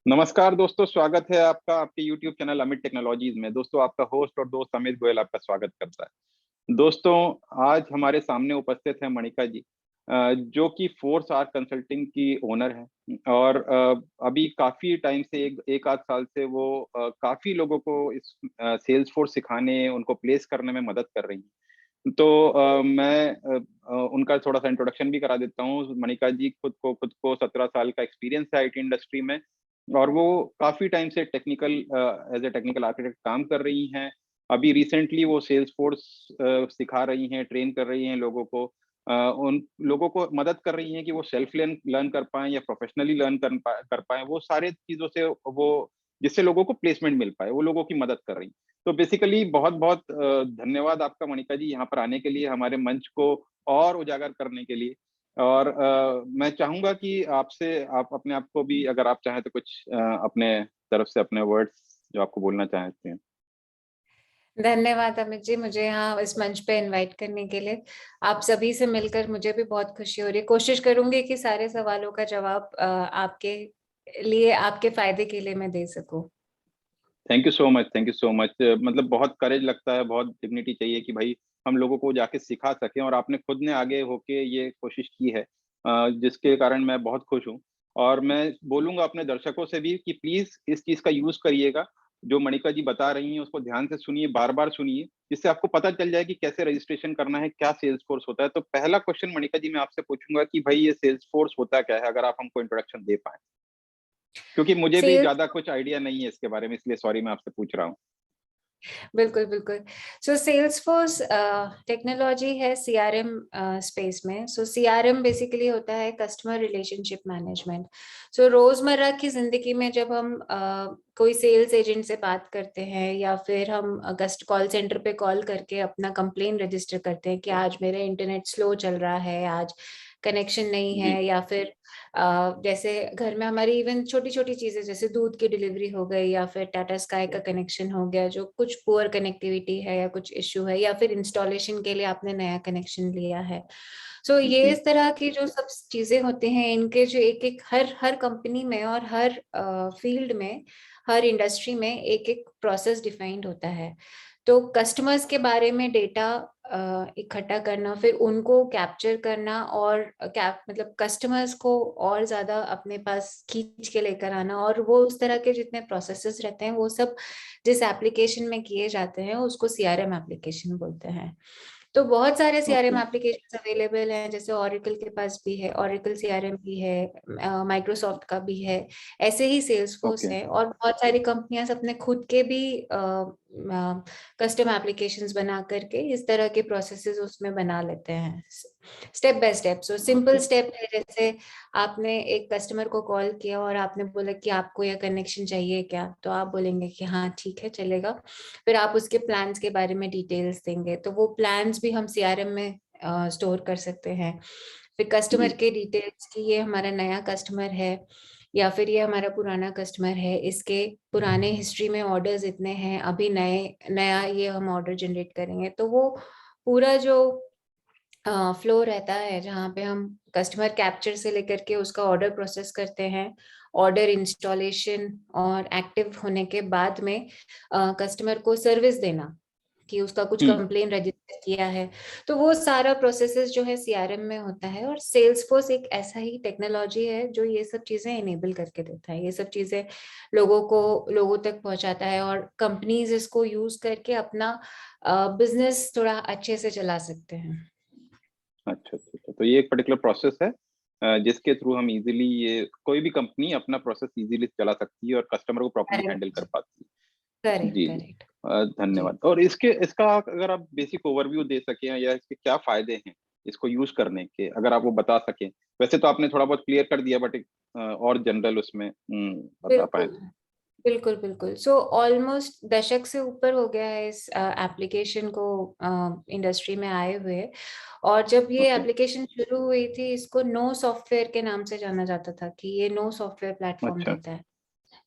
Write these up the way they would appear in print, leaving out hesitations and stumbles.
नमस्कार दोस्तों, स्वागत है आपका आपके YouTube चैनल अमित टेक्नोलॉजीज में। दोस्तों, आपका होस्ट और दोस्त अमित गोयल आपका स्वागत करता है। दोस्तों, आज हमारे सामने उपस्थित है मणिका जी, जो कि फोर्स आर कंसल्टिंग की ओनर है और अभी काफी टाइम से एक आध साल से वो काफी लोगों को इस सेल्स फोर्स सिखाने, उनको प्लेस करने में मदद कर रही हैं। तो मैं उनका थोड़ा सा इंट्रोडक्शन भी करा देता हूँ। मणिका जी खुद को 17 साल का एक्सपीरियंस है आईटी इंडस्ट्री में और वो काफी टाइम से technical as a technical architect काम कर रही हैं। अभी रिसेंटली वो सेल्स फोर्स सिखा रही हैं, ट्रेन कर रही हैं लोगों को। उन लोगों को मदद कर रही हैं कि वो सेल्फ लर्न लर्न कर पाएं या प्रोफेशनली लर्न कर पाएं। वो सारे चीजों से वो जिससे लोगों को प्लेसमेंट मिल पाए, वो लोगों की मदद कर रही हैं। तो बेसिकली बहुत बहुत धन्यवाद आपका मणिका जी, यहाँ पर आने के लिए, हमारे मंच को और उजागर करने के लिए। और मैं चाहूंगा कि आपसे आप अपने आप को भी, अगर आप चाहें तो कुछ अपने तरफ से अपने वर्ड्स जो आपको बोलना चाहते हैं। धन्यवाद अमित जी, मुझे यहाँ इस मंच पे इनवाइट करने के लिए। आप सभी से मिलकर मुझे भी बहुत खुशी हो रही है। कोशिश करूंगी कि सारे सवालों का जवाब आपके लिए, आपके फायदे के लिए मैं दे सकूं। Thank you so much, thank you so much. मतलब बहुत करेज लगता है, बहुत डिग्निटी चाहिए कि भाई हम लोगों को जाके सिखा सकें, और आपने खुद ने आगे होके ये कोशिश की है, जिसके कारण मैं बहुत खुश हूँ। और मैं बोलूंगा अपने दर्शकों से भी कि प्लीज इस चीज का यूज करिएगा। जो मणिका जी बता रही हैं उसको ध्यान से सुनिए, बार बार सुनिए, जिससे आपको पता चल जाए कि कैसे रजिस्ट्रेशन करना है, क्या सेल्स फोर्स होता है। तो पहला क्वेश्चन मणिका जी मैं आपसे पूछूंगा कि भाई ये सेल्स फोर्स होता क्या है, अगर आप हमको इंट्रोडक्शन दे पाए, क्योंकि मुझे भी सेल्स, ज्यादा कुछ आइडिया नहीं है इसके बारे में, इसलिए सॉरी मैं आपसे पूछ रहा हूँ। बिल्कुल बिल्कुल। सो सेल्सफोर्स टेक्नोलॉजी है सीआरएम स्पेस में। सो सीआरएम बेसिकली होता है कस्टमर रिलेशनशिप मैनेजमेंट। सो रोजमर्रा की जिंदगी में जब हम कोई सेल्स एजेंट से बात करते हैं या फिर हम कस्ट कॉल सेंटर पे कॉल करके अपना कंप्लेन रजिस्टर करते हैं कि आज मेरा इंटरनेट स्लो चल रहा है, आज कनेक्शन नहीं जी। है, या फिर जैसे घर में हमारी इवन छोटी छोटी चीजें जैसे दूध की डिलीवरी हो गई या फिर टाटा स्काई का कनेक्शन हो गया, जो कुछ पुअर कनेक्टिविटी है या कुछ इश्यू है, या फिर इंस्टॉलेशन के लिए आपने नया कनेक्शन लिया है। सो ये जी। इस तरह की जो सब चीजें होती हैं, इनके जो एक एक हर हर कंपनी में और हर फील्ड में, हर इंडस्ट्री में एक एक प्रोसेस डिफाइंड होता है। तो कस्टमर्स के बारे में डेटा इकट्ठा करना, फिर उनको कैप्चर करना और मतलब कस्टमर्स को और ज्यादा अपने पास खींच के लेकर आना, और वो उस तरह के जितने प्रोसेसेस रहते हैं वो सब जिस एप्लीकेशन में किए जाते हैं उसको सीआरएम एप्लीकेशन बोलते हैं। तो बहुत सारे सीआरएम ओके। एप्लीकेशंस अवेलेबल हैं, जैसे ओरेकल के पास भी है, ओरेकल सीआरएम भी है, माइक्रोसॉफ्ट का भी है, ऐसे ही सेल्सफोर्स ओके। है, और बहुत सारी कंपनियां अपने खुद के भी कस्टम एप्लीकेशंस बना करके इस तरह के प्रोसेसेस उसमें बना लेते हैं step by step. So simple okay. Step है, जैसे आपने एक कस्टमर को कॉल किया और आपने बोला कि आपको यह कनेक्शन चाहिए क्या, तो आप बोलेंगे कि हाँ ठीक है चलेगा। फिर आप उसके प्लान्स के बारे में डिटेल्स देंगे, तो वो प्लान्स भी हम सीआरएम में स्टोर कर सकते हैं। फिर जी। कस्टमर के डिटेल्स की, ये हमारा नया कस्टमर है या फिर ये हमारा पुराना कस्टमर है, इसके पुराने हिस्ट्री में ऑर्डर्स इतने हैं, अभी नए नया ये हम ऑर्डर जनरेट करेंगे, तो वो पूरा जो फ्लो रहता है जहाँ पे हम कस्टमर कैप्चर से लेकर के उसका ऑर्डर प्रोसेस करते हैं, ऑर्डर इंस्टॉलेशन और एक्टिव होने के बाद में कस्टमर को सर्विस देना कि उसका कुछ हम्म। कंप्लेन रजिस्टर किया है, तो वो सारा प्रोसेसेस जो है सीआरएम में होता है। और सेल्सफोर्स एक ऐसा ही टेक्नोलॉजी है जो ये सब चीजें इनेबल करके देता है, ये सब चीजें लोगों तक पहुंचाता है, और कंपनीज इसको यूज करके अपना बिजनेस थोड़ा अच्छे से चला सकते हैं। अच्छा अच्छा अच्छा। तो ये एक पर्टिकुलर प्रोसेस है जिसके थ्रू हम इजीली, ये कोई भी कंपनी अपना प्रोसेस इजीली चला सकती है और कस्टमर को प्रॉपर्ली हैंडल कर करेक्ट, पाती है। करेक्ट, जी जी। करेक्ट। जी, धन्यवाद। और इसके इसका अगर आप बेसिक ओवरव्यू दे सकें, या इसके क्या फायदे हैं इसको यूज करने के, अगर आप वो बता सकें। वैसे तो आपने थोड़ा बहुत क्लियर कर दिया, बट एक और जनरल उसमें बता पाए बिल्कुल तो। बिल्कुल बिल्कुल। सो ऑलमोस्ट दशक से ऊपर हो गया है इस एप्लीकेशन को इंडस्ट्री में आए हुए। और जब ये ओके। एप्लीकेशन शुरू हुई थी, इसको नो सॉफ्टवेयर के नाम से जाना जाता था कि ये नो सॉफ्टवेयर प्लेटफॉर्म अच्छा। देता है।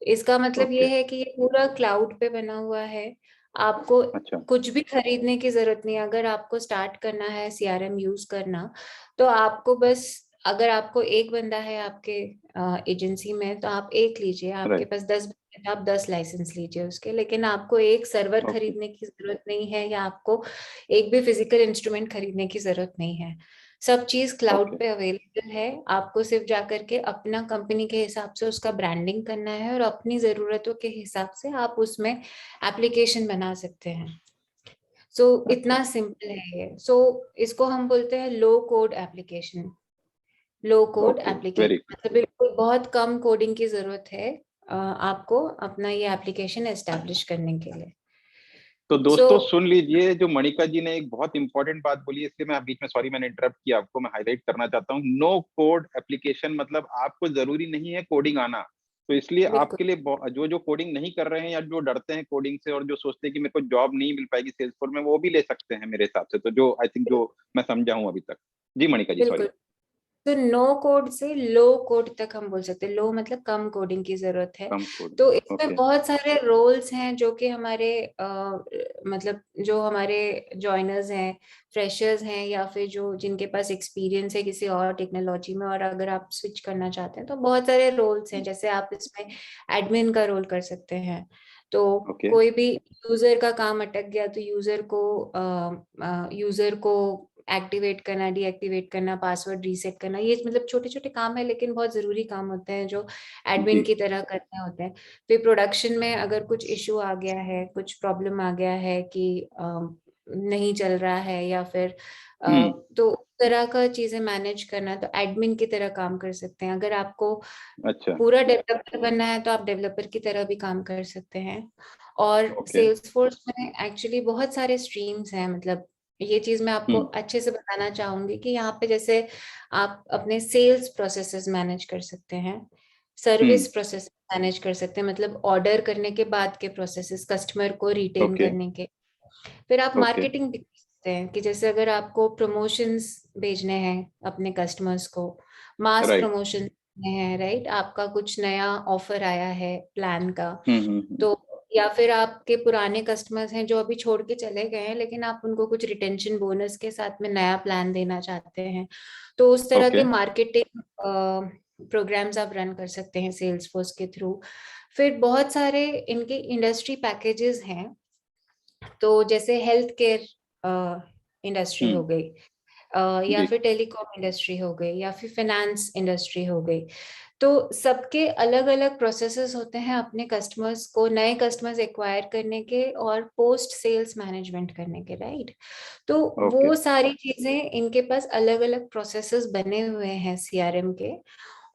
इसका मतलब ये ओके। है कि ये पूरा क्लाउड पे बना हुआ है। आपको अच्छा। कुछ भी खरीदने की जरूरत नहीं है। अगर आपको स्टार्ट करना है सीआरएम यूज करना, तो आपको बस अगर आपको एक बंदा है आपके एजेंसी में तो आप एक लीजिए, आपके राइट। पास 10 बंदे हैं तो आप 10 लाइसेंस लीजिए उसके, लेकिन आपको एक सर्वर ओके। खरीदने की जरूरत नहीं है, या आपको एक भी फिजिकल इंस्ट्रूमेंट खरीदने की जरूरत नहीं है। सब चीज क्लाउड ओके। पे अवेलेबल है। आपको सिर्फ जाकर के अपना कंपनी के हिसाब से उसका ब्रांडिंग करना है, और अपनी जरूरतों के हिसाब से आप उसमें एप्लीकेशन बना सकते हैं। सो अच्छा। इतना सिंपल है ये। सो इसको हम बोलते हैं लो कोड एप्लीकेशन। लो कोड ओके, वेरी एप्लीकेशन मतलब बिल्कुल बहुत कम कोडिंग की जरूरत है आपको अपना ये एप्लीकेशन एस्टेब्लिश करने के लिए। तो सो दोस्तों सुन लीजिए, जो मणिका जी ने एक बहुत इंपॉर्टेंट बात बोली है, इसलिए मैं बीच में, सॉरी मैंने इंटरप्ट किया आपको, मैं हाईलाइट करना चाहता हूँ। नो कोड एप्लीकेशन मतलब आपको जरूरी नहीं है कोडिंग आना। तो इसलिए बिल्कुल आपके लिए जो जो कोडिंग नहीं कर रहे हैं या जो डरते हैं कोडिंग से और जो सोचते हैं कि मेरे को जॉब नहीं मिल पाएगी सेल्सफोर्स में, वो भी ले सकते हैं मेरे हिसाब से, तो जो आई थिंक जो मैं समझा हूँ अभी तक। जी मणिका जी, सॉरी। बिल्कुल। तो नो कोड से लो कोड तक हम बोल सकते हैं। लो मतलब कम कोडिंग की जरूरत है। कम कोडिंग। तो इसमें ओके। बहुत सारे रोल्स हैं जो कि हमारे मतलब जो हमारे जॉइनर्स हैं, फ्रेशर्स हैं, या फिर जो जिनके पास एक्सपीरियंस है किसी और टेक्नोलॉजी में, और अगर आप स्विच करना चाहते हैं तो बहुत सारे रोल्स हैं। जैसे आप इसमें एडमिन का रोल कर सकते हैं। तो ओके। कोई भी यूजर का काम अटक गया तो यूजर को एक्टिवेट करना, डीएक्टिवेट करना, पासवर्ड रीसेट करना, ये मतलब छोटे छोटे काम है लेकिन बहुत जरूरी काम होते हैं जो एडमिन जी। की तरह करने होते हैं। फिर प्रोडक्शन में अगर कुछ इशू आ गया है, कुछ प्रॉब्लम आ गया है कि नहीं चल रहा है, या फिर हम्म। तो उस तरह का चीजें मैनेज करना, तो एडमिन की तरह काम कर सकते हैं। अगर आपको अच्छा। पूरा डेवलपर बनना है तो आप डेवलपर की तरह भी काम कर सकते हैं। और ओके। सेल्स फोर्स में एक्चुअली बहुत सारे स्ट्रीम्स हैं। मतलब ये चीज मैं आपको हम्म। अच्छे से बताना चाहूंगी कि यहाँ पे जैसे आप अपने सेल्स प्रोसेसेस मैनेज कर सकते हैं, हम्म। सर्विस प्रोसेस मैनेज कर सकते हैं, मतलब ऑर्डर करने के बाद के प्रोसेसेस, कस्टमर को रिटेन ओके। करने के। फिर आप ओके। मार्केटिंग भी कर सकते हैं कि जैसे अगर आपको प्रमोशंस भेजने हैं अपने कस्टमर्स को, मास राइट। प्रमोशन है, राइट, आपका कुछ नया ऑफर आया है प्लान का, हम्म। तो या फिर आपके पुराने कस्टमर्स हैं जो अभी छोड़ के चले गए हैं लेकिन आप उनको कुछ रिटेंशन बोनस के साथ में नया प्लान देना चाहते हैं, तो उस तरह ओके। के मार्केटिंग प्रोग्राम्स आप रन कर सकते हैं सेल्स फोर्स के थ्रू। फिर बहुत सारे इनके इंडस्ट्री पैकेजेस हैं। तो जैसे हेल्थ केयर इंडस्ट्री हो हम्म। गई, या जी। फिर टेलीकॉम इंडस्ट्री हो गई, या फिर फाइनेंस इंडस्ट्री हो गई। तो सबके अलग अलग प्रोसेसेस होते हैं अपने कस्टमर्स को, नए कस्टमर्स एक्वायर करने के और पोस्ट सेल्स मैनेजमेंट करने के, राइट। तो ओके। वो सारी चीजें इनके पास अलग अलग प्रोसेसेस बने हुए हैं सीआरएम के,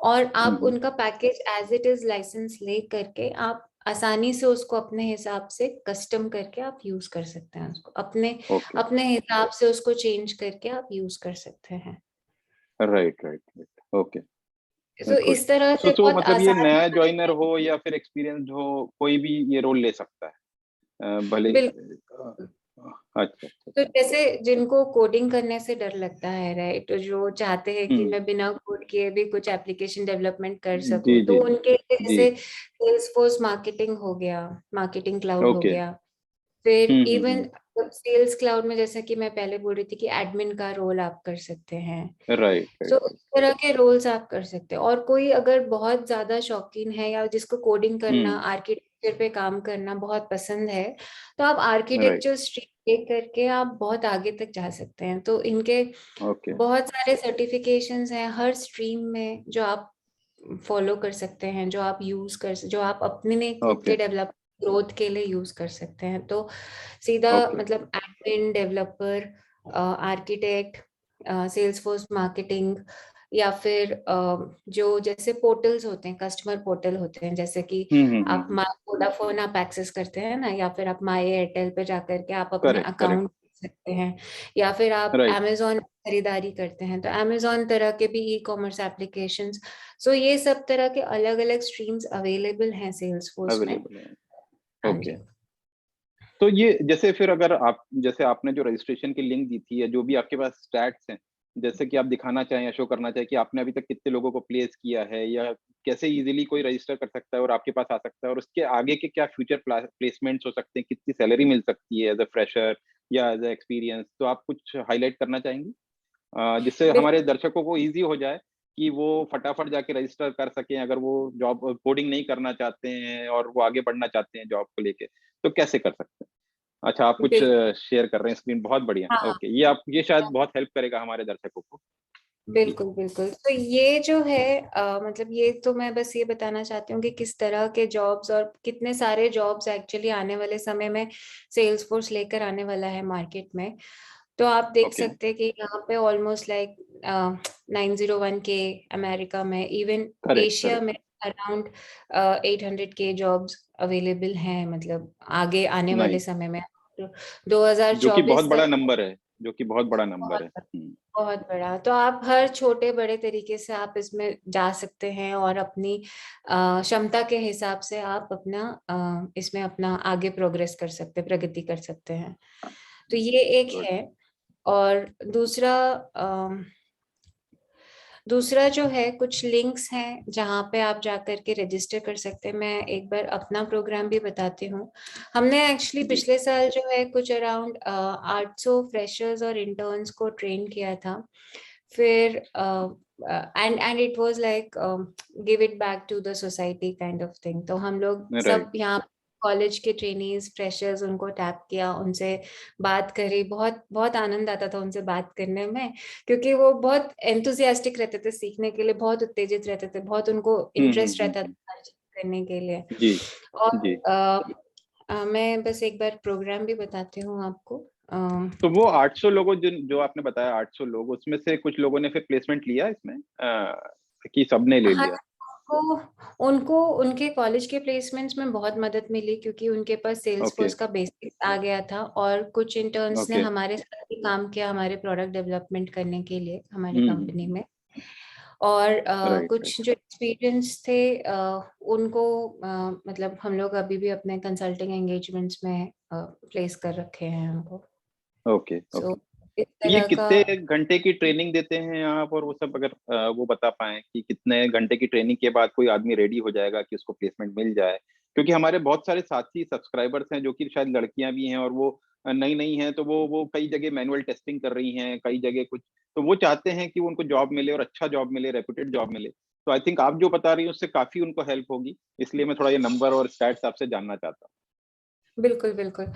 और आप हम्म। उनका package as it is licence ले करके आप आसानी से उसको अपने हिसाब से कस्टम करके आप यूज कर सकते हैं, उसको अपने ओके। अपने हिसाब से उसको चेंज करके आप यूज कर सकते हैं। Right right right. ओके। तो गुड। इस तरह से तो बहुत मतलब ये आसानी नया ज्वाइनर से। हो या फिर एक्सपीरियंस्ड हो, कोई भी ये रोल ले सकता है, भले। बिल्कुल। अच्छा अच्छा तो अच्छा। जैसे जिनको कोडिंग करने से डर लगता है, राइट, तो जो चाहते हैं कि हम्म। मैं बिना कोड किए भी कुछ एप्लीकेशन डेवलपमेंट कर जी सकूं, तो जी उनके लिए जी। जैसे सेल्सफोर्स मार्केटिंग हो गया, मार्केटिंग क्लाउड हो ओके। गया। फिर इवन हम्म। सेल्स क्लाउड में जैसा कि मैं पहले बोल रही थी कि एडमिन का रोल आप कर सकते हैं। Right so right. इस तरह के रोल्स आप कर सकते हैं। और कोई अगर बहुत ज्यादा शौकीन है या जिसको कोडिंग करना, हम्म। आर्किटेक्चर पे काम करना बहुत पसंद है, तो आप राइट। आर्किटेक्चर स्ट्रीम लेकर करके आप बहुत आगे तक जा सकते हैं। तो इनके ओके। बहुत सारे सर्टिफिकेशंस हैं हर स्ट्रीम में जो आप फॉलो कर सकते हैं, जो आप यूज कर, जो आप अपने खुद ओके। के डेवलप ग्रोथ के लिए यूज कर सकते हैं। तो सीधा ओके। मतलब admin, developer, architect, Salesforce marketing, या फिर जो जैसे पोर्टल्स होते हैं, कस्टमर पोर्टल होते हैं, जैसे कि आप हम्म। माई वोडाफोन आप एक्सेस करते हैं ना, या फिर आप माई एयरटेल पे जाकर के आप अपने करेक्ट करेक्ट। अकाउंट सकते हैं, या फिर आप राइट। amazon खरीदारी करते हैं तो amazon तरह के भी ई कॉमर्स एप्लीकेशंस। सो ये सब तरह के अलग अलग स्ट्रीम्स अवेलेबल हैं सेल्स फोर्स में। अवेलेबल है। हाँ ओके। जी। तो ये जैसे फिर अगर आप, जैसे आपने जो रजिस्ट्रेशन की लिंक दी थी या जो भी आपके पास स्टैट्स हैं, जैसे कि आप दिखाना चाहें या शो करना चाहें कि आपने अभी तक कितने लोगों को प्लेस किया है, या कैसे इजीली कोई रजिस्टर कर सकता है और आपके पास आ सकता है, और उसके आगे के क्या फ्यूचर प्लेसमेंट्स हो सकते हैं, कितनी सैलरी मिल सकती है एज अ फ्रेशर या एज अ एक्सपीरियंस, तो आप कुछ हाईलाइट करना चाहेंगे जिससे हमारे बिल्कुल। दर्शकों को ईजी हो जाए कि वो फटाफट जाके रजिस्टर कर सकें अगर वो जॉब कोडिंग नहीं करना चाहते हैं और वो आगे बढ़ना चाहते हैं जॉब को लेके, तो कैसे कर सकते हैं? अच्छा, आप कुछ बिल्कुल। शेयर कर रहे हैं स्क्रीन, बहुत बढ़िया। हाँ, ओके, ये शायद बहुत हेल्प करेगा हमारे दर्शकों को। जी। बिल्कुल, बिल्कुल। तो ये जो है मतलब ये तो मैं बस ये बताना चाहती हूँ कि किस तरह के जॉब्स और कितने सारे जॉब्स एक्चुअली आने वाले समय में सेल्स फोर्स लेकर आने वाला है मार्केट में। तो आप देख ओके। सकते हैं कि यहाँ पे ऑलमोस्ट लाइक 901 के अमेरिका में, इवन करेक्ट, एशिया करेक्ट। में अराउंड 800 के जॉब्स अवेलेबल हैं, मतलब आगे आने वाले नाइस। समय में। तो जो कि बहुत 2024 बड़ा तक नंबर है, जो कि बहुत बड़ा नंबर बहुत है। बहुत बड़ा, तो आप हर छोटे बड़े तरीके से आप इसमें जा सकते हैं और अपनी क्षमता के हिसाब से आप अपना इसमें अपना आगे प्रोग्रेस कर सकते, प्रगति कर सकते हैं। तो ये एक गुड। है। और दूसरा दूसरा जो है, कुछ लिंक्स हैं जहाँ पे आप जा करके रजिस्टर कर सकते हैं। मैं एक बार अपना प्रोग्राम भी बताती हूँ। हमने एक्चुअली जी। पिछले साल जो है कुछ अराउंड 800 फ्रेशर्स और इंटर्न्स को ट्रेन किया था। फिर and it was like give it back to the society kind of thing. तो हम लोग राइट। सब यहाँ कॉलेज के ट्रेनीज फ्रेशर्स उनको टैप किया, उनसे बात करी। बहुत बहुत आनंद आता था उनसे बात करने में, क्योंकि वो बहुत एंथुसियास्टिक रहते थे सीखने के लिए, बहुत उत्तेजित रहते थे, बहुत उनको इंटरेस्ट रहता था हर चीज करने के लिए। जी। और जी। मैं बस एक बार प्रोग्राम भी बताती हूँ आपको। तो वो 800 लोगों जो आपने बताया, 800 लोग, उसमें से कुछ लोगों ने फिर प्लेसमेंट लिया इसमें, कि सबने ले हाँ, लिया? उनको उनको उनके कॉलेज के प्लेसमेंट्स में बहुत मदद मिली, क्योंकि उनके पास सेल्स ओके। फोर्स का बेसिक आ गया था। और कुछ इंटर्न्स ने ओके। हमारे साथ भी काम किया हमारे प्रोडक्ट डेवलपमेंट करने के लिए हमारे कंपनी हम्म। में। और राइट, राइट। कुछ जो एक्सपीरियंस थे उनको मतलब हम लोग अभी भी अपने कंसल्टिंग एंगेजमेंट्स में प्लेस कर रखे हैं उनको। Okay, so okay. इस तो ये तरह का। कितने घंटे की ट्रेनिंग देते हैं आप, और वो सब अगर वो बता पाएं कि कितने घंटे की ट्रेनिंग के बाद कोई आदमी रेडी हो जाएगा कि उसको प्लेसमेंट मिल जाए? क्योंकि हमारे बहुत सारे साथी सब्सक्राइबर्स हैं जो कि शायद लड़कियां भी हैं, और वो नई नई हैं, तो वो कई जगह मैनुअल टेस्टिंग कर रही हैं, कई जगह कुछ, तो वो चाहते हैं कि उनको जॉब मिले और अच्छा जॉब मिले, रेप्यूटेड जॉब मिले। तो आई थिंक आप जो बता रही हैं उससे काफी उनको हेल्प होगी, इसलिए मैं थोड़ा ये नंबर और स्टैट्स आपसे जानना चाहता बिल्कुल, बिल्कुल।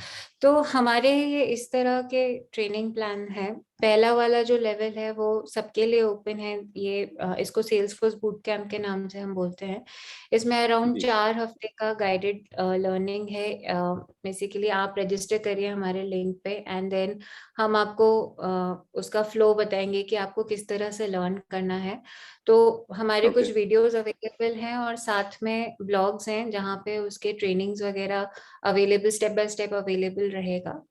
तो हमारे ये इस तरह के ट्रेनिंग प्लान है। पहला वाला जो लेवल है वो सबके लिए ओपन है। ये इसको सेल्सफोर्स बूट कैंप के नाम से हम बोलते हैं। इसमें हूँ। अराउंड जी। 4 हफ्ते का गाइडेड लर्निंग है। बेसिकली आप रजिस्टर करिए हमारे लिंक पे, एंड देन हम आपको उसका फ्लो बताएंगे कि आपको किस तरह से लर्न करना है। तो हमारे ओके। कुछ वीडियोस अवेलेबल हैं और साथ में ब्लॉग्स हैं जहाँ पे उसके ट्रेनिंग्स वगैरह available, step by step available रहेगा।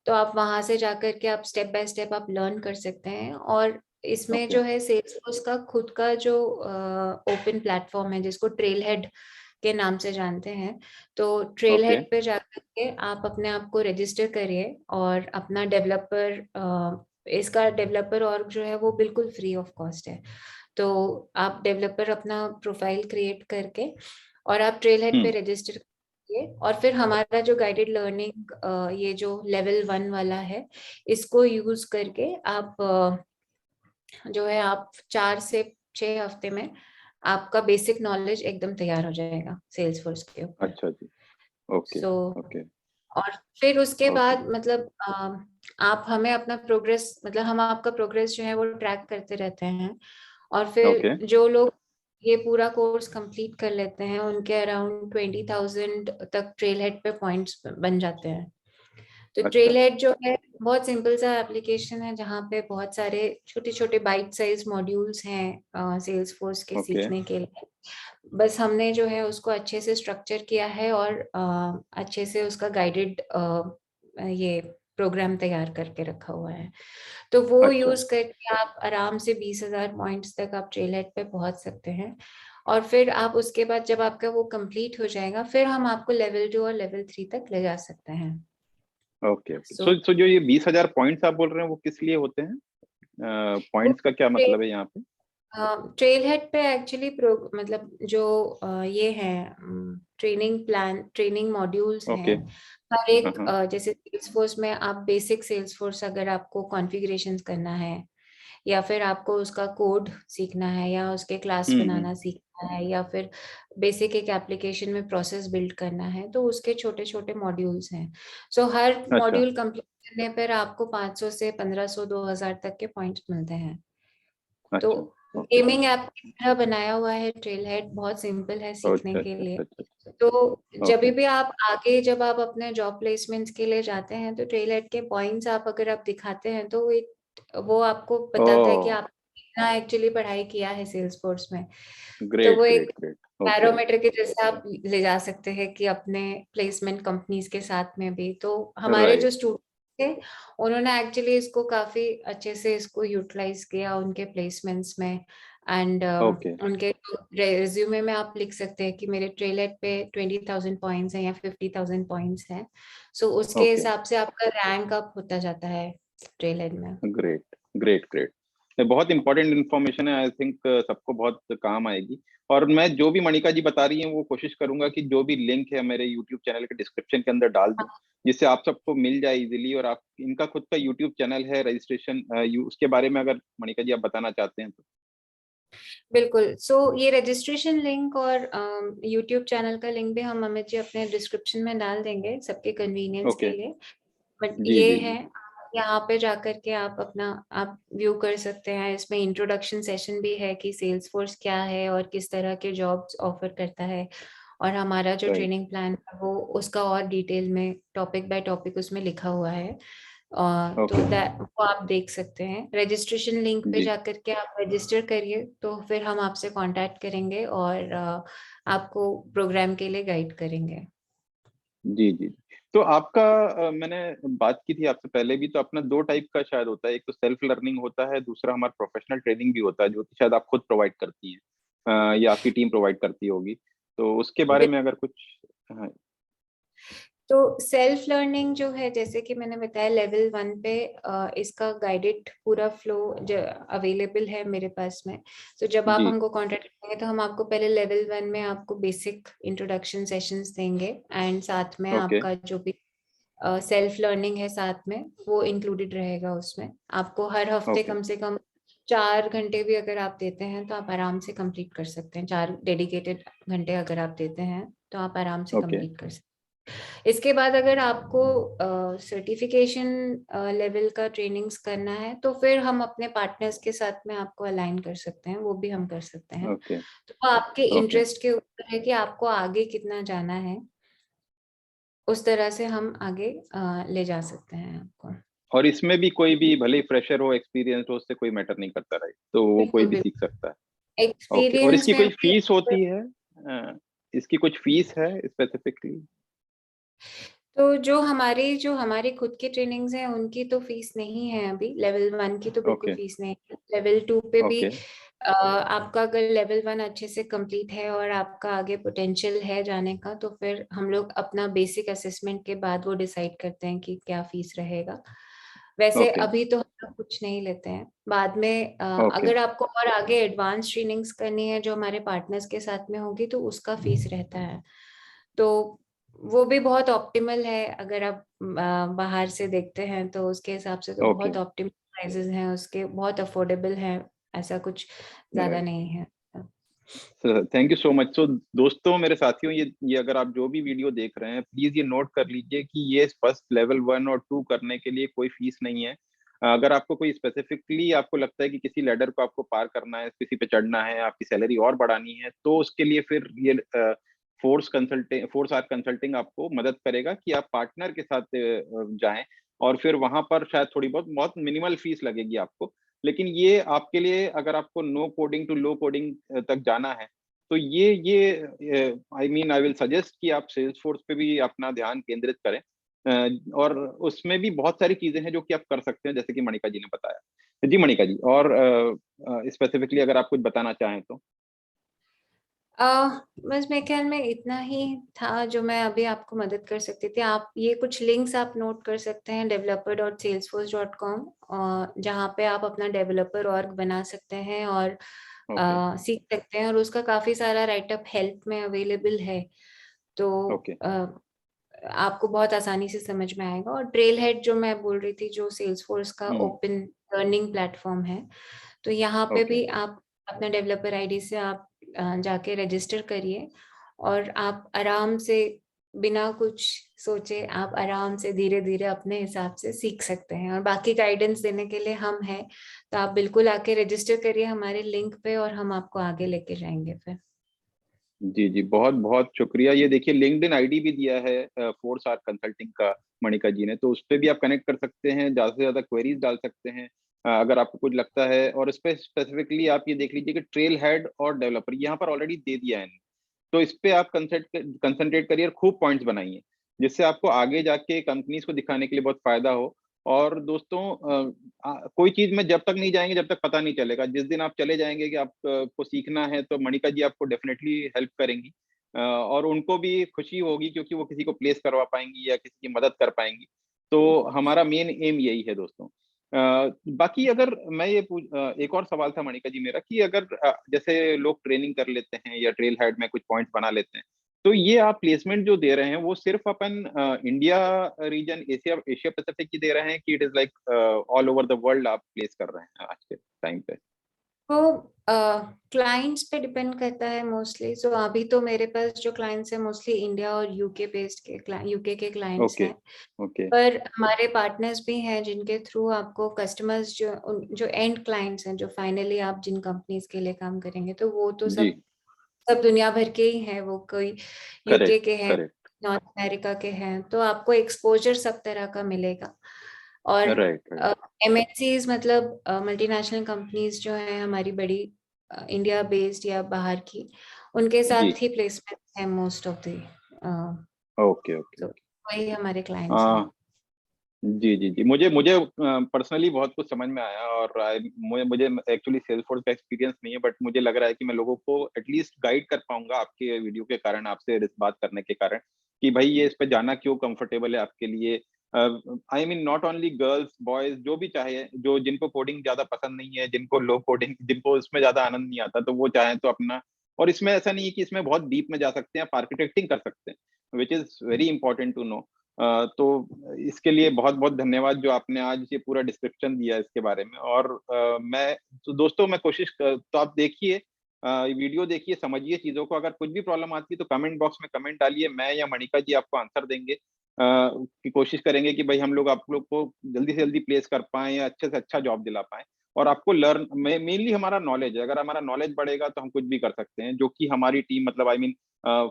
तो आप वहां से जाकर के आप स्टेप बाय स्टेप आप लर्न कर सकते हैं। और इसमें ओके। जो है सेल्सफोर्स का खुद का जो ओपन प्लेटफॉर्म है, जिसको ट्रेल हेड के नाम से जानते हैं। तो ट्रेल ओके। हेड पे जाकर के आप अपने आप को रजिस्टर करिए और अपना डेवलपर, इसका डेवलपर और जो है वो बिल्कुल फ्री ऑफ कॉस्ट है। तो आप डेवलपर अपना प्रोफाइल क्रिएट करके और आप ट्रेल हेड पे हम्म। रजिस्टर करिए। और फिर हमारा जो गाइडेड लर्निंग, ये जो लेवल 1 वाला है, इसको यूज करके आप जो है आप 4 से 6 हफ्ते में आपका बेसिक नॉलेज एकदम तैयार हो जाएगा सेल्स फोर्स के ऊपर। अच्छा जी। ओके। So okay. और फिर उसके ओके। बाद मतलब आप हमें अपना प्रोग्रेस, मतलब हम आपका प्रोग्रेस जो है वो ट्रैक करते रहते हैं। और ओके। फिर जो लोग ये पूरा कोर्स कंप्लीट कर लेते हैं उनके अराउंड 20,000 तक ट्रेल हेड पे पॉइंट्स बन जाते हैं। तो अच्छा। ट्रेल हेड जो है बहुत सिंपल सा एप्लीकेशन है जहाँ पे बहुत सारे छोटे छोटे बाइट साइज मॉड्यूल्स हैं सेल्स फोर्स के ओके। सीखने के लिए। बस हमने जो है उसको अच्छे से स्ट्रक्चर किया है और अच्छे से उसका गाइडेड ये प्रोग्राम तैयार करके रखा हुआ है। तो वो अच्छा। यूज करके आप आराम से 20,000 पॉइंट्स तक आप ट्रेल हेड पे पहुंच सकते हैं। और फिर आप उसके बाद जब आपका वो कंप्लीट हो जाएगा, फिर हम आपको लेवल 2 और लेवल 3 तक ले जा सकते हैं। ओके। ओके। सो सो जो ये 20,000 पॉइंट्स आप बोल रहे हैं वो किस लिए होते हैं? वो पॉइंट्स का क्या मतलब है यहाँ पे? ट्रेल हेड पे एक्चुअली मतलब जो ये है training plan, training modules okay. हैं। हर हाँ, एक हाँ। जैसे सेल्सफोर्स में आप बेसिक सेल्सफोर्स अगर आपको कॉन्फ़िगरेशंस करना है, या फिर आपको उसका कोड सीखना है, या उसके क्लास बनाना सीखना है, या फिर बेसिक एक एप्लीकेशन में प्रोसेस बिल्ड करना है, तो उसके छोटे छोटे मॉड्यूल्स हैं। सो हर अच्छा मॉड्यूल कंप्लीट करने पर आपको 500 से 1500 2000 तक के पॉइंट्स मिलते हैं। तो अच्छा। ओके। गेमिंग ऐप की तरह बनाया हुआ है ट्रेल हेड, बहुत सिंपल है सीखने अच्छा के अच्छा लिए। अच्छा अच्छा। तो जब ओके भी आप आगे, जब आप अपने जॉब प्लेसमेंट्स के लिए जाते हैं, तो ट्रेल हेड के पॉइंट्स आप अगर आप दिखाते हैं, तो वो आपको बताता है कि ओ आप कितना एक्चुअली पढ़ाई किया है सेल्स फोर्स में। तो ग्रेट वो ग्रेट एक ग्रेट। ओके। बैरोमीटर के जैसे आप ले जा सकते हैं कि अपने प्लेसमेंट कंपनीज के साथ में भी। तो हमारे जो राइट। स्टूडेंट थे, उन्होंने एक्चुअली इसको काफी अच्छे से इसको यूटिलाइज किया उनके प्लेसमेंट्स में। एंड ओके उनके रेज्यूमे में आप लिख सकते हैं कि मेरे ट्रेलेट पे 20,000 पॉइंट्स हैं या 50,000 पॉइंट्स हैं। सो उसके ओके। हिसाब से आपका रैंक अप होता जाता है ट्रेलेट में। Great great great. ये बहुत इंपॉर्टेंट इन्फॉर्मेशन है, आई थिंक सबको बहुत काम आएगी। और मैं जो भी मणिका जी बता रही हैं वो कोशिश करूंगा कि जो भी लिंक है मेरे यूट्यूब चैनल के डिस्क्रिप्शन के अंदर डाल दूं, जिससे आप सबको मिल जाए इजीली। और आप इनका खुद का यूट्यूब चैनल है, रजिस्ट्रेशन उसके बारे में अगर मणिका जी आप बताना चाहते हैं तो। बिल्कुल। सो ये रजिस्ट्रेशन लिंक और यूट्यूब चैनल का लिंक भी हम अमित जी अपने डिस्क्रिप्शन में डाल देंगे सबके कन्वीनियंस ओके। के लिए। बट जी ये जी है, जी। यहाँ पे जाकर के आप अपना आप व्यू कर सकते हैं। इसमें इंट्रोडक्शन सेशन भी है कि सेल्स फोर्स क्या है और किस तरह के जॉब्स ऑफर करता है, और हमारा जो राइट। ट्रेनिंग प्लान है वो उसका और डिटेल में टॉपिक बाय टॉपिक उसमें लिखा हुआ है। तो ओके। वो आप देख सकते हैं। रजिस्ट्रेशन लिंक पे जी जाकर के आप रजिस्टर करिए, तो फिर हम आपसे कांटेक्ट करेंगे और आपको प्रोग्राम के लिए गाइड करेंगे। जी जी। तो आपका मैंने बात की थी आपसे पहले भी, तो अपना दो टाइप का शायद होता है, एक तो सेल्फ लर्निंग होता है, दूसरा हमारा प्रोफेशनल ट्रेनिंग भी होता है जो कि शायद आप खुद प्रोवाइड करती हैं, या आपकी टीम प्रोवाइड करती होगी। तो उसके बारे में अगर कुछ। हाँ। तो सेल्फ लर्निंग जो है, जैसे कि मैंने बताया लेवल 1 पे इसका गाइडेड पूरा फ्लो अवेलेबल है मेरे पास में। तो जब आप जी। हमको कांटेक्ट करेंगे तो हम आपको पहले लेवल 1 में आपको बेसिक इंट्रोडक्शन सेशंस देंगे, एंड साथ में ओके आपका जो भी सेल्फ लर्निंग है साथ में वो इंक्लूडेड रहेगा उसमें। आपको हर हफ्ते ओके कम से कम 4 घंटे भी अगर आप देते हैं तो आप आराम से कंप्लीट कर सकते हैं। 4 डेडिकेटेड घंटे अगर आप देते हैं तो आप आराम से ओके कंप्लीट कर सकते हैं। इसके बाद अगर आपको सर्टिफिकेशन लेवल का ट्रेनिंग्स करना है, तो फिर हम अपने पार्टनर्स के साथ में आपको अलाइन कर सकते हैं, वो भी हम कर सकते हैं। ओके तो वो आपके ओके। इंटरेस्ट के ऊपर है कि आपको आगे कितना जाना है, उस तरह से हम आगे ले जा सकते हैं आपको। और इसमें भी कोई भी भले ही फ्रेशर हो, एक्सपीरियंस हो, उससे कोई मैटर नहीं करता, राइट? तो वो कोई बिल्कुल भी सीख बिल्कुल। सकता है। ओके। और एक्सपीरियंस इसकी में कोई भी, फीस होती है? इसकी कुछ फीस है स्पेसिफिकली? तो जो हमारी खुद की ट्रेनिंग्स हैं उनकी तो फीस नहीं है अभी। लेवल 1 की तो बिल्कुल ओके फीस नहीं है। लेवल 2 पे भी ओके आपका अगर लेवल 1 अच्छे से कंप्लीट है और आपका आगे पोटेंशियल है जाने का, तो फिर हम लोग अपना बेसिक असेसमेंट के बाद वो डिसाइड करते हैं कि क्या फीस रहेगा। वैसे ओके अभी तो हम लोग कुछ नहीं लेते हैं। बाद में ओके अगर आपको और आगे एडवांस ट्रेनिंग्स करनी है जो हमारे पार्टनर्स के साथ में होगी, तो उसका फीस रहता है। तो वो भी बहुत ऑप्टिमल है। अगर आप बाहर से देखते हैं तो उसके हिसाब से तो ओके। बहुत ऑप्टिमल प्राइसेस हैं उसके, बहुत अफोर्डेबल हैं, ऐसा कुछ ज्यादा राइट। नहीं है। Thank you so much. So दोस्तों, मेरे साथियों, ये अगर आप जो भी वीडियो देख रहे हैं, प्लीज ये नोट कर लीजिए कि ये फर्स्ट लेवल 1 और 2 करने के लिए कोई फीस नहीं है। अगर आपको कोई स्पेसिफिकली आपको लगता है कि किसी लेडर को आपको पार करना है, किसी पे चढ़ना है, आपकी सैलरी और बढ़ानी है, तो उसके लिए फिर ये फोर्स आर कंसल्टिंग आपको मदद करेगा कि आप पार्टनर के साथ जाएं। और फिर वहां पर शायद थोड़ी बहुत बहुत मिनिमल फीस लगेगी आपको। लेकिन ये आपके लिए, अगर आपको no coding to low coding तक जाना है, तो ये आई विल सजेस्ट कि आप सेल्स फोर्स पे भी अपना ध्यान केंद्रित करें। और उसमें भी बहुत सारी चीजें हैं जो कि आप कर सकते हैं, जैसे कि मणिका जी ने बताया। जी मणिका जी, और स्पेसिफिकली अगर आप कुछ बताना चाहें तो। बस मेरे ख्याल में इतना ही था जो मैं अभी आपको मदद कर सकती थी। आप ये कुछ लिंक्स आप नोट कर सकते हैं developer.salesforce.com, जहाँ पे आप अपना डेवलपर ऑर्ग बना सकते हैं और ओके सीख सकते हैं, और उसका काफी सारा राइटअप हेल्प में अवेलेबल है। तो ओके आपको बहुत आसानी से समझ में आएगा। और ट्रेल हेड जो मैं बोल रही थी, जो सेल्स फोर्स का हम्म ओपन लर्निंग प्लेटफॉर्म है। तो यहाँ पे ओके भी आप अपना डेवलपर आईडी से आप जाके रजिस्टर करिए और आप आराम से बिना कुछ सोचे आप आराम से धीरे धीरे अपने हिसाब से सीख सकते हैं, और बाकी गाइडेंस देने के लिए हम हैं। तो आप बिल्कुल आके रजिस्टर करिए हमारे लिंक पे और हम आपको आगे लेके जाएंगे फिर। जी जी, बहुत बहुत शुक्रिया। ये देखिए लिंक्डइन आईडी भी दिया है फोर्स आर कंसल्टिंग का मणिका जी ने, तो उस पर भी आप कनेक्ट कर सकते हैं, ज्यादा से ज्यादा क्वेरीज डाल सकते हैं अगर आपको कुछ लगता है। और इस पे स्पेसिफिकली आप ये देख लीजिए कि ट्रेल हेड और डेवलपर यहाँ पर ऑलरेडी दे दिया है, तो इस पे आप कंसंट्रेट करिए और खूब पॉइंट्स बनाइए, जिससे आपको आगे जाके कंपनीज को दिखाने के लिए बहुत फायदा हो। और दोस्तों कोई चीज में जब तक नहीं जाएंगे जब तक पता नहीं चलेगा। जिस दिन आप चले जाएंगे कि आप को सीखना है, तो मणिका जी आपको डेफिनेटली हेल्प करेंगी और उनको भी खुशी होगी क्योंकि वो किसी को प्लेस करवा पाएंगी या किसी की मदद कर पाएंगी। तो हमारा मेन एम यही है दोस्तों। बाकी अगर मैं एक और सवाल था मणिका जी मेरा, कि अगर जैसे लोग ट्रेनिंग कर लेते हैं या ट्रेल हेड में कुछ पॉइंट्स बना लेते हैं, तो ये आप प्लेसमेंट जो दे रहे हैं वो सिर्फ अपन India region, Asia Asia Pacific की दे रहे हैं, कि it is like all over the world आप प्लेस कर रहे हैं आज के टाइम पे? तो क्लाइंट्स पे डिपेंड करता है मोस्टली। सो अभी तो मेरे पास जो क्लाइंट्स है मोस्टली इंडिया और यूके बेस्ड के यूके के क्लाइंट्स ओके हैं। ओके। पर हमारे पार्टनर्स भी हैं जिनके थ्रू आपको कस्टमर्स जो एंड क्लाइंट्स हैं, जो फाइनली आप जिन कंपनीज के लिए काम करेंगे, तो वो तो जी, सब सब दुनिया भर के ही हैं। वो कोई यूके करेक्ट के हैं, करेक्ट। नॉर्थ अमेरिका के हैं, तो आपको एक्सपोजर सब तरह का मिलेगा। और राइट राइट। एमएनसीज मतलब मल्टीनेशनल कंपनीज जो है हमारी बड़ी, इंडिया बेस्ड या बाहर की, उनके जी, साथ ही प्लेसमेंट है most of the. Okay okay तो ओके। वही हमारे क्लाइंट्स हैं। हाँ जी जी जी, मुझे मुझे पर्सनली बहुत कुछ समझ में आया। और मुझे मुझे एक्चुअली सेल्सफोर्स का एक्सपीरियंस नहीं है, बट मुझे लग रहा है कि मैं लोगों को एटलीस्ट गाइड कर पाऊंगा आपके वीडियो के कारण, आपसे इस बात करने के कारण, कि भाई ये इस पे जाना क्यों कंफर्टेबल है आपके लिए। I mean not only girls boys, जो भी चाहे, जो जिनको कोडिंग ज्यादा पसंद नहीं है, जिनको लो कोडिंग, जिनको इसमें ज्यादा आनंद नहीं आता, तो वो चाहे तो अपना। और इसमें ऐसा नहीं है कि इसमें बहुत डीप में जा सकते हैं, आप आर्किटेक्टिंग कर सकते हैं, which is very important to know. तो इसके लिए बहुत बहुत धन्यवाद जो आपने आज ये पूरा डिस्क्रिप्शन दिया इसके बारे में। और मैं तो दोस्तों मैं तो आप देखिए वीडियो देखिए, समझिए चीजों को। अगर कुछ भी प्रॉब्लम आती है तो कमेंट बॉक्स में कमेंट डालिए, मैं या मणिका जी आपको आंसर देंगे। की कोशिश करेंगे कि भाई हम लोग आप लोग को जल्दी से जल्दी प्लेस कर पाएं या अच्छे से अच्छा जॉब दिला पाएं। और आपको लर्न मेनली हमारा नॉलेज है, अगर हमारा नॉलेज बढ़ेगा तो हम कुछ भी कर सकते हैं, जो कि हमारी टीम मतलब I mean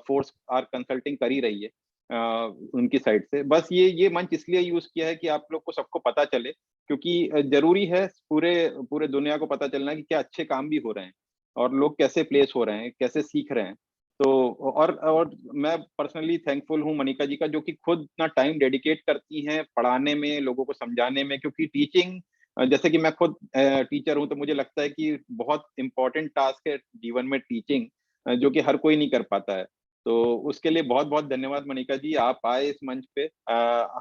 force are consulting कर ही रही है उनकी साइड से। बस ये मंच इसलिए यूज किया है कि आप लोग को सबको पता चले, क्योंकि जरूरी है पूरे पूरे दुनिया को पता चलना कि क्या अच्छे काम भी हो रहे हैं और लोग कैसे प्लेस हो रहे हैं, कैसे सीख रहे हैं। तो और मैं पर्सनली थैंकफुल हूँ मनिका जी का, जो कि खुद इतना टाइम डेडिकेट करती हैं पढ़ाने में, लोगों को समझाने में। क्योंकि टीचिंग, जैसे कि मैं खुद टीचर हूँ, तो मुझे लगता है कि बहुत इंपॉर्टेंट टास्क है जीवन में टीचिंग, जो कि हर कोई नहीं कर पाता है। तो उसके लिए बहुत बहुत धन्यवाद मनिका जी, आप आए इस मंच पे।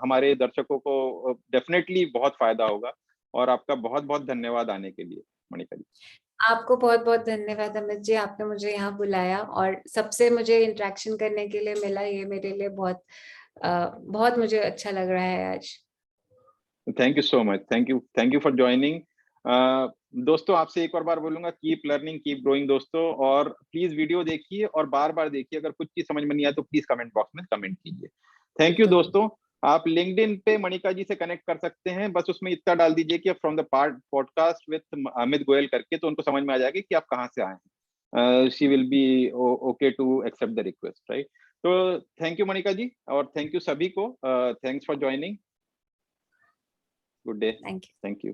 हमारे दर्शकों को डेफिनेटली बहुत फायदा होगा। और आपका बहुत बहुत धन्यवाद आने के लिए मनिका जी। आपको बहुत बहुत धन्यवाद अमित जी, आपने मुझे यहाँ बुलाया और सबसे मुझे इंटरेक्शन करने के लिए मिला, ये मेरे लिए बहुत बहुत मुझे अच्छा लग रहा है आज। Thank you so much, thank you for joining. दोस्तों आपसे एक और बार बोलूंगा, कीप लर्निंग कीप ग्रोइंग दोस्तों। और प्लीज वीडियो देखिए और बार बार देखिए, अगर कुछ चीज समझ में नहीं आया तो प्लीज कमेंट बॉक्स में कमेंट कीजिए। थैंक यू बिल्कुल दोस्तों। आप लिंक्डइन पे मणिका जी से कनेक्ट कर सकते हैं, बस उसमें इतना डाल दीजिए कि from the part podcast with Amit Goyal करके, तो उनको समझ में आ जाएगा कि आप कहाँ से आए हैं। She will be okay to accept the request, right? तो थैंक यू मणिका जी, और थैंक यू सभी को, thanks for joining. Good day. Thank you. Thank you.